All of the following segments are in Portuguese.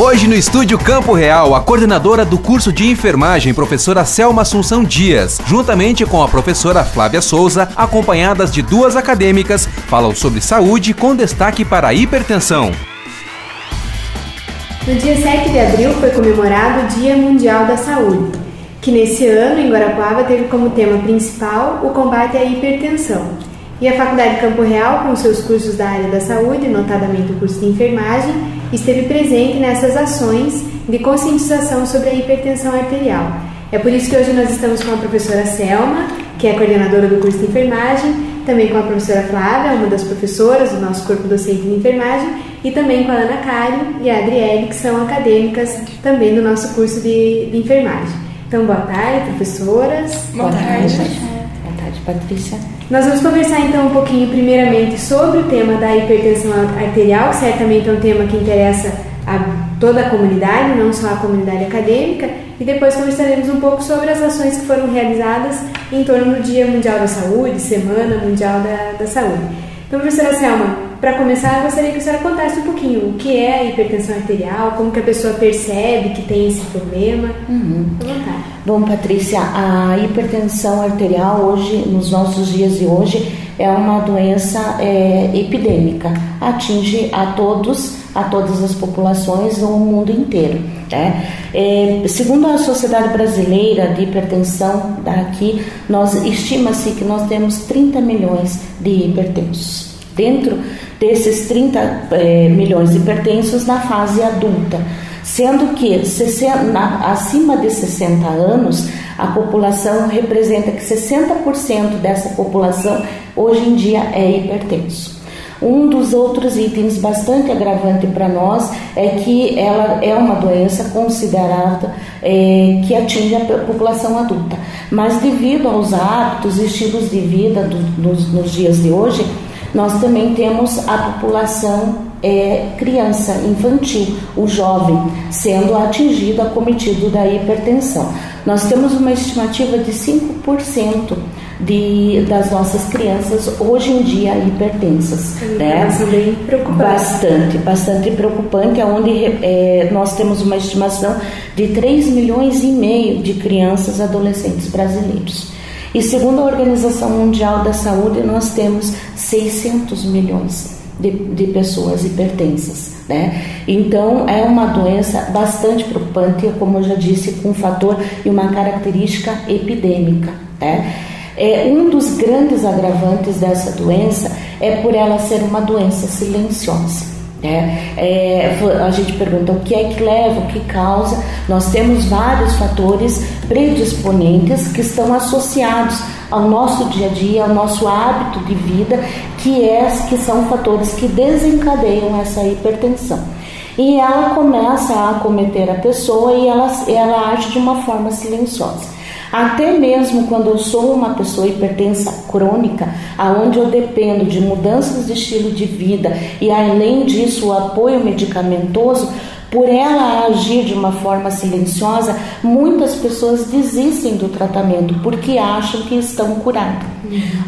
Hoje no Estúdio Campo Real, a coordenadora do curso de enfermagem, professora Selma Assunção Dias, juntamente com a professora Flávia Souza, acompanhadas de duas acadêmicas, falam sobre saúde com destaque para a hipertensão. No dia 7 de abril foi comemorado o Dia Mundial da Saúde, que nesse ano em Guarapuava teve como tema principal o combate à hipertensão. E a Faculdade Campo Real, com seus cursos da área da saúde, notadamente o curso de enfermagem, esteve presente nessas ações de conscientização sobre a hipertensão arterial. É por isso que hoje nós estamos com a professora Selma, que é coordenadora do curso de enfermagem, também com a professora Flávia, uma das professoras do nosso corpo docente de enfermagem, e também com a Ana Cário e a Adriele, que são acadêmicas também do nosso curso de enfermagem. Então, boa tarde, professoras. Boa tarde. Boa tarde, Patrícia. Nós vamos conversar então um pouquinho primeiramente sobre o tema da hipertensão arterial, que certamente é um tema que interessa a toda a comunidade, não só a comunidade acadêmica, e depois conversaremos um pouco sobre as ações que foram realizadas em torno do Dia Mundial da Saúde, Semana Mundial da Saúde. Então, professora Selma, para começar, eu gostaria que a senhora contasse um pouquinho o que é a hipertensão arterial, como que a pessoa percebe que tem esse problema. Bom, Patrícia, a hipertensão arterial hoje, nos nossos dias de hoje, é uma doença epidêmica, atinge a todas as populações no mundo inteiro. Segundo a Sociedade Brasileira de Hipertensão, daqui, estima-se que nós temos 30 milhões de hipertensos. Dentro desses 30 milhões de hipertensos na fase adulta, sendo que acima de 60 anos, a população representa que 60% dessa população hoje em dia é hipertenso. Um dos outros itens bastante agravante para nós é que ela é uma doença considerada que atinge a população adulta. Mas devido aos hábitos e estilos de vida nos dias de hoje, nós também temos a população criança, infantil, o jovem, sendo atingido, acometido da hipertensão. Nós temos uma estimativa de 5% das nossas crianças hoje em dia hipertensas. Bem preocupante. Bastante preocupante, onde nós temos uma estimação de 3,5 milhões de crianças e adolescentes brasileiros. E segundo a Organização Mundial da Saúde, nós temos 600 milhões de pessoas hipertensas. Então, é uma doença bastante preocupante, como eu já disse, com um fator e uma característica epidêmica. Um dos grandes agravantes dessa doença é por ela ser uma doença silenciosa. A gente pergunta o que é que leva, o que causa. Nós temos vários fatores predisponentes que estão associados ao nosso dia a dia, ao nosso hábito de vida, que são fatores que desencadeiam essa hipertensão. E ela começa a acometer a pessoa e ela age de uma forma silenciosa. Até mesmo quando eu sou uma pessoa hipertensa crônica, aonde eu dependo de mudanças de estilo de vida e além disso o apoio medicamentoso, por ela agir de uma forma silenciosa, muitas pessoas desistem do tratamento porque acham que estão curadas.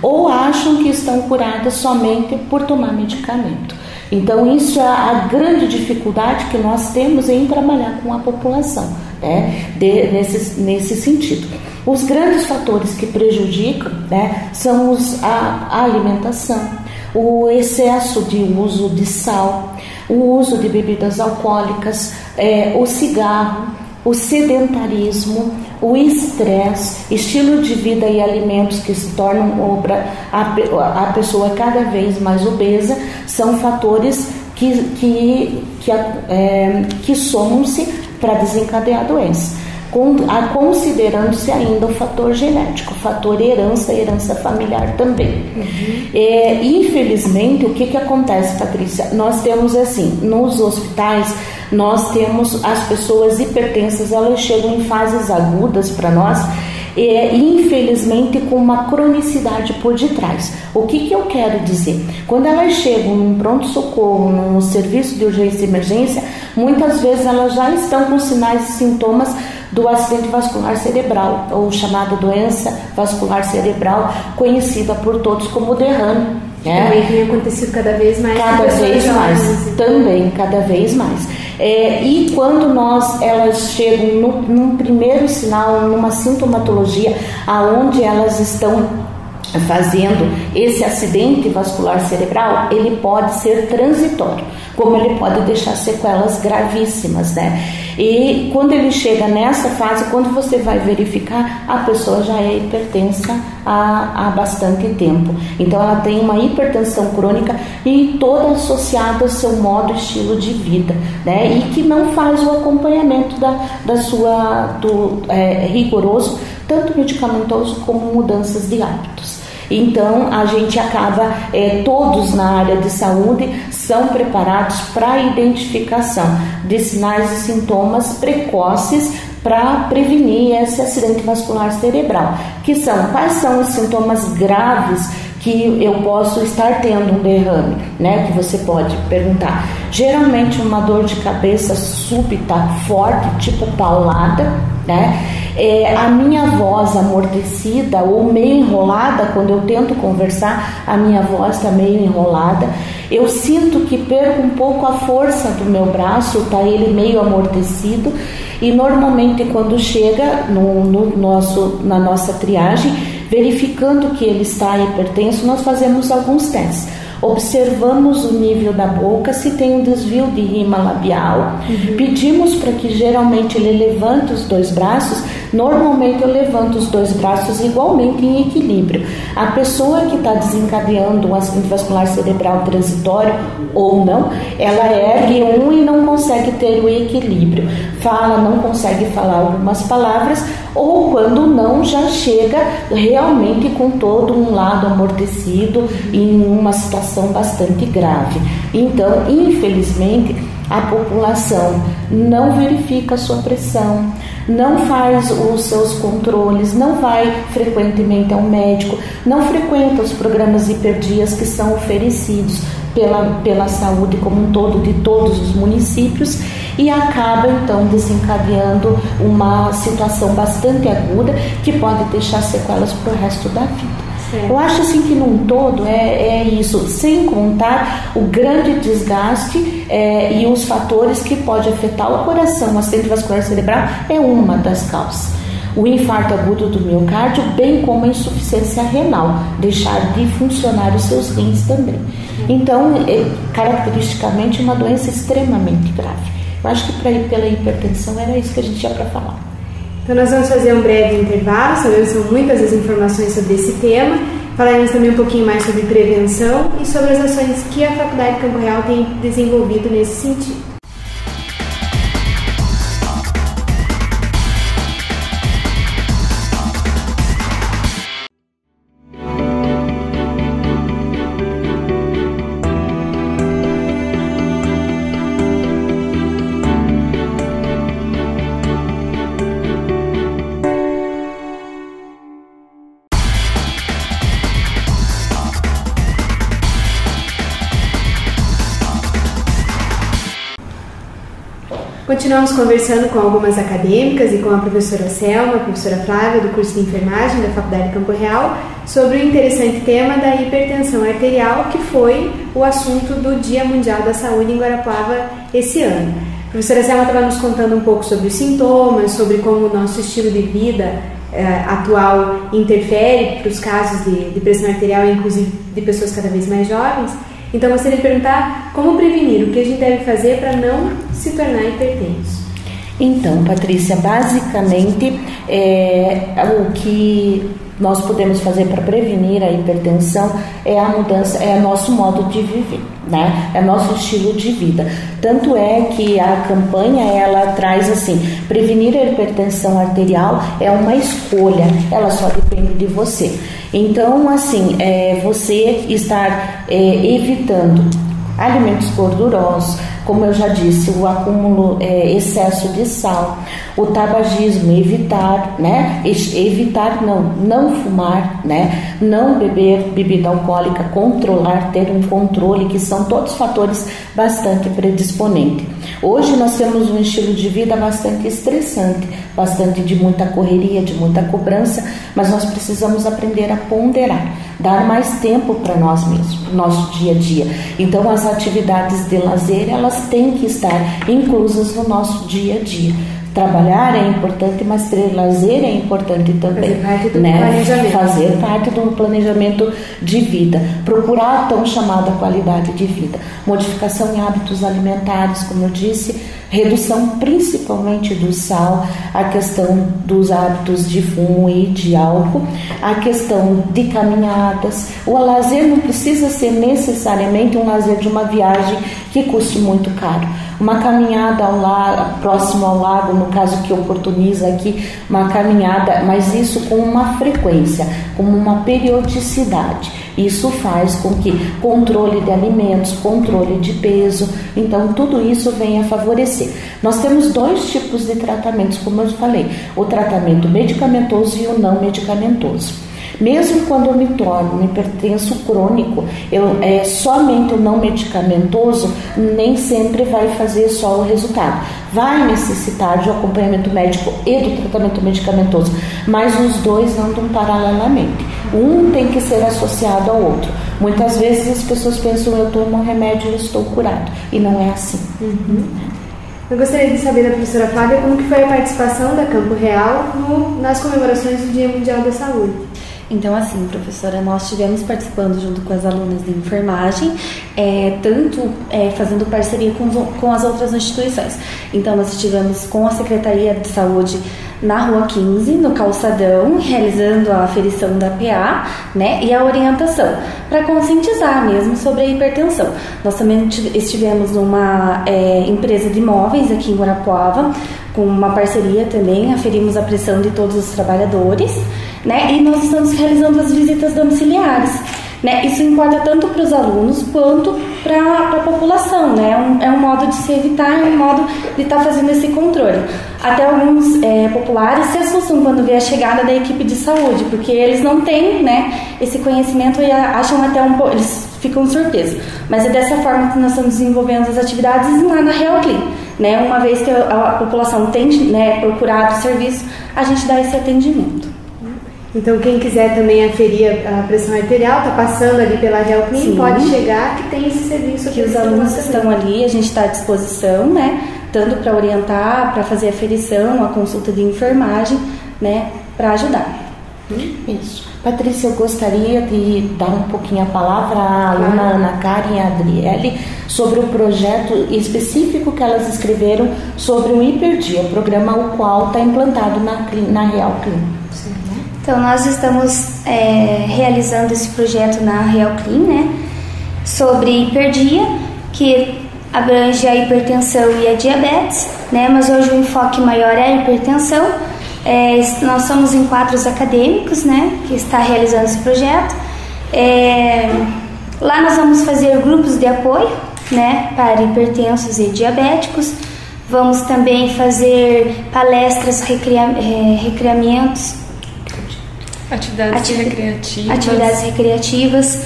Ou acham que estão curadas somente por tomar medicamento. Então isso é a grande dificuldade que nós temos em trabalhar com a população, nesse sentido. Os grandes fatores que prejudicam são a alimentação, o excesso de uso de sal, o uso de bebidas alcoólicas, o cigarro, o sedentarismo, o estresse, estilo de vida e alimentos que se tornam a pessoa cada vez mais obesa, são fatores que somam-se para desencadear a doença. Considerando-se ainda o fator genético, o fator herança familiar também. Infelizmente, o que acontece, Patrícia? Nós temos nos hospitais, nós temos as pessoas hipertensas, elas chegam em fases agudas para nós, infelizmente com uma cronicidade por detrás. O que eu quero dizer? Quando elas chegam num pronto-socorro, num serviço de urgência e emergência, muitas vezes elas já estão com sinais e sintomas do acidente vascular cerebral, ou chamada doença vascular cerebral, conhecida por todos como derrame. Também tem acontecido cada vez mais. Cada vez mais. E quando elas chegam num primeiro sinal, numa sintomatologia, aonde elas estão fazendo esse acidente vascular cerebral, ele pode ser transitório, como ele pode deixar sequelas gravíssimas, né? E quando ele chega nessa fase, quando você vai verificar, a pessoa já é hipertensa há bastante tempo. Então ela tem uma hipertensão crônica e toda associada ao seu modo, estilo de vida, né? E que não faz o acompanhamento rigoroso, tanto medicamentoso como mudanças de hábitos. Então, a gente acaba, todos na área de saúde são preparados para a identificação de sinais e sintomas precoces para prevenir esse acidente vascular cerebral. Quais são os sintomas graves que eu posso estar tendo um derrame, né? Que você pode perguntar. Geralmente uma dor de cabeça súbita, forte, tipo paulada, né? A minha voz amortecida ou meio enrolada, quando eu tento conversar, a minha voz está meio enrolada. Eu sinto que perco um pouco a força do meu braço, está ele meio amortecido. E normalmente quando chega na nossa triagem, verificando que ele está hipertenso, nós fazemos alguns testes. Observamos o nível da boca, se tem um desvio de rima labial. Pedimos para que geralmente ele levante os dois braços. Normalmente eu levanto os dois braços igualmente em equilíbrio. A pessoa que está desencadeando um acidente vascular cerebral transitório ou não, ela ergue um e não consegue ter o equilíbrio. Não consegue falar algumas palavras, ou quando não, já chega realmente com todo um lado amortecido em uma situação bastante grave. Então, infelizmente, a população não verifica a sua pressão, não faz os seus controles, não vai frequentemente ao médico, não frequenta os programas hiperdias que são oferecidos pela saúde como um todo de todos os municípios, e acaba então desencadeando uma situação bastante aguda que pode deixar sequelas para o resto da vida. Eu acho assim que num todo é isso, sem contar o grande desgaste e os fatores que pode afetar o coração. O acidente vascular cerebral é uma das causas. O infarto agudo do miocárdio, bem como a insuficiência renal, deixar de funcionar os seus rins também. Então, caracteristicamente, uma doença extremamente grave. Eu acho que para ir pela hipertensão era isso que a gente tinha para falar. Então nós vamos fazer um breve intervalo, sabemos que são muitas as informações sobre esse tema. Falaremos também um pouquinho mais sobre prevenção e sobre as ações que a Faculdade de Campo Real tem desenvolvido nesse sentido. Continuamos conversando com algumas acadêmicas e com a professora Selma, a professora Flávia, do curso de enfermagem da Faculdade de Campo Real, sobre o interessante tema da hipertensão arterial, que foi o assunto do Dia Mundial da Saúde em Guarapuava esse ano. A professora Selma estava nos contando um pouco sobre os sintomas, sobre como o nosso estilo de vida atual interfere para os casos de pressão arterial, inclusive de pessoas cada vez mais jovens. Então, eu gostaria de perguntar como prevenir, o que a gente deve fazer para não se tornar hipertenso. Então, Patrícia, basicamente, o que nós podemos fazer para prevenir a hipertensão é a mudança, é nosso modo de viver, né? É nosso estilo de vida. Tanto é que a campanha, ela traz assim, prevenir a hipertensão arterial é uma escolha, ela só depende de você. Então, assim, você estar evitando alimentos gordurosos, como eu já disse, o acúmulo, excesso de sal, o tabagismo, evitar, né? Não fumar, né? Não beber bebida alcoólica, controlar, ter um controle, que são todos fatores bastante predisponentes. Hoje nós temos um estilo de vida bastante estressante, bastante de muita correria, de muita cobrança, mas nós precisamos aprender a ponderar, dar mais tempo para nós mesmos, para o nosso dia a dia. Então as atividades de lazer, elas têm que estar inclusas no nosso dia a dia. Trabalhar é importante, mas ter lazer é importante também. Fazer parte do planejamento. Fazer parte do planejamento de vida. Procurar a tão chamada qualidade de vida. Modificação em hábitos alimentares, como eu disse, redução principalmente do sal, a questão dos hábitos de fumo e de álcool, a questão de caminhadas. O lazer não precisa ser necessariamente um lazer de uma viagem que custe muito caro. Uma caminhada ao lago, próximo ao lago, no caso que oportuniza aqui, uma caminhada, mas isso com uma frequência, com uma periodicidade. Isso faz com que controle de alimentos, controle de peso, então tudo isso vem a favorecer. Nós temos 2 tipos de tratamentos, como eu falei, o tratamento medicamentoso e o não medicamentoso. Mesmo quando eu me torno um hipertenso crônico, somente o não medicamentoso nem sempre vai fazer só o resultado. Vai necessitar de um acompanhamento médico e do tratamento medicamentoso, mas os dois andam paralelamente. Um tem que ser associado ao outro. Muitas vezes as pessoas pensam, eu tomo um remédio e estou curado. E não é assim. Eu gostaria de saber da professora Flávia como que foi a participação da Campo Real nas comemorações do Dia Mundial da Saúde. Então, assim, professora, nós estivemos participando junto com as alunas de enfermagem, fazendo parceria com as outras instituições. Então, nós estivemos com a Secretaria de Saúde na Rua 15, no calçadão, realizando a aferição da PA, né, e a orientação, para conscientizar mesmo sobre a hipertensão. Nós também estivemos numa empresa de imóveis aqui em Guarapuava, com uma parceria também, aferimos a pressão de todos os trabalhadores, né, e nós estamos realizando as visitas domiciliares. Né? Isso importa tanto para os alunos quanto para a população, né? É um modo de se evitar, é um modo de estar fazendo esse controle. Até alguns populares se assustam quando vê a chegada da equipe de saúde, porque eles não têm, né, esse conhecimento e acham até eles ficam surpresos. Mas é dessa forma que nós estamos desenvolvendo as atividades lá na Real Clean, né? Uma vez que a população tem, né, procurado o serviço, a gente dá esse atendimento. Então, quem quiser também aferir a pressão arterial, está passando ali pela Real Clean, pode chegar, que tem esse serviço. Que os alunos estão ali, a gente está à disposição, né? Tanto para orientar, para fazer a aferição, a consulta de enfermagem, né? Para ajudar. Isso. Patrícia, eu gostaria de dar um pouquinho a palavra à aluna Ana Karen Adriele sobre o projeto específico que elas escreveram sobre o Hiperdia, programa o qual está implantado na Real Clean. Então, nós estamos realizando esse projeto na Real Clean, né, sobre hiperdia, que abrange a hipertensão e a diabetes, né, mas hoje o enfoque maior é a hipertensão. Nós somos em 4 acadêmicos, né, que está realizando esse projeto. Lá nós vamos fazer grupos de apoio, né, para hipertensos e diabéticos. Vamos também fazer palestras, recreamentos, atividades recreativas.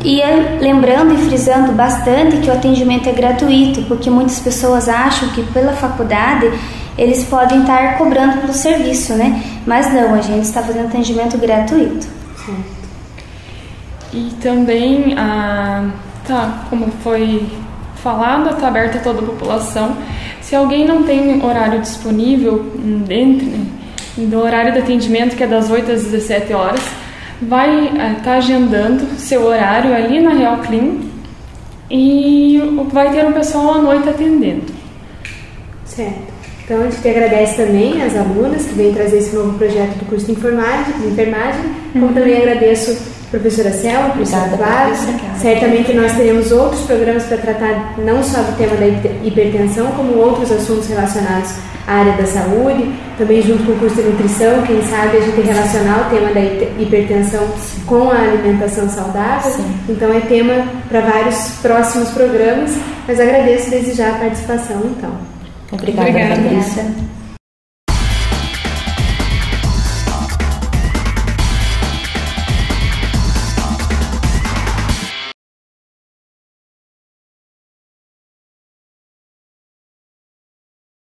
E lembrando e frisando bastante que o atendimento é gratuito, porque muitas pessoas acham que pela faculdade eles podem estar cobrando pelo serviço, né? Mas não, a gente está fazendo atendimento gratuito. E também, como foi falado, está aberta a toda a população. Se alguém não tem horário disponível do horário de atendimento, que é das 8 às 17 horas, vai estar agendando seu horário ali na Real Clean e vai ter um pessoal à noite atendendo. Certo. Então, a gente agradece também às alunas que vêm trazer esse novo projeto do curso de enfermagem, como também agradeço a professora Selma, a professora Flávia. Certamente nós teremos outros programas para tratar não só do tema da hipertensão, como outros assuntos relacionados à área da saúde, também junto com o curso de nutrição, quem sabe a gente relacionar o tema da hipertensão com a alimentação saudável. Sim. Então é tema para vários próximos programas, mas agradeço desde já a participação, então. Obrigada, Patrícia.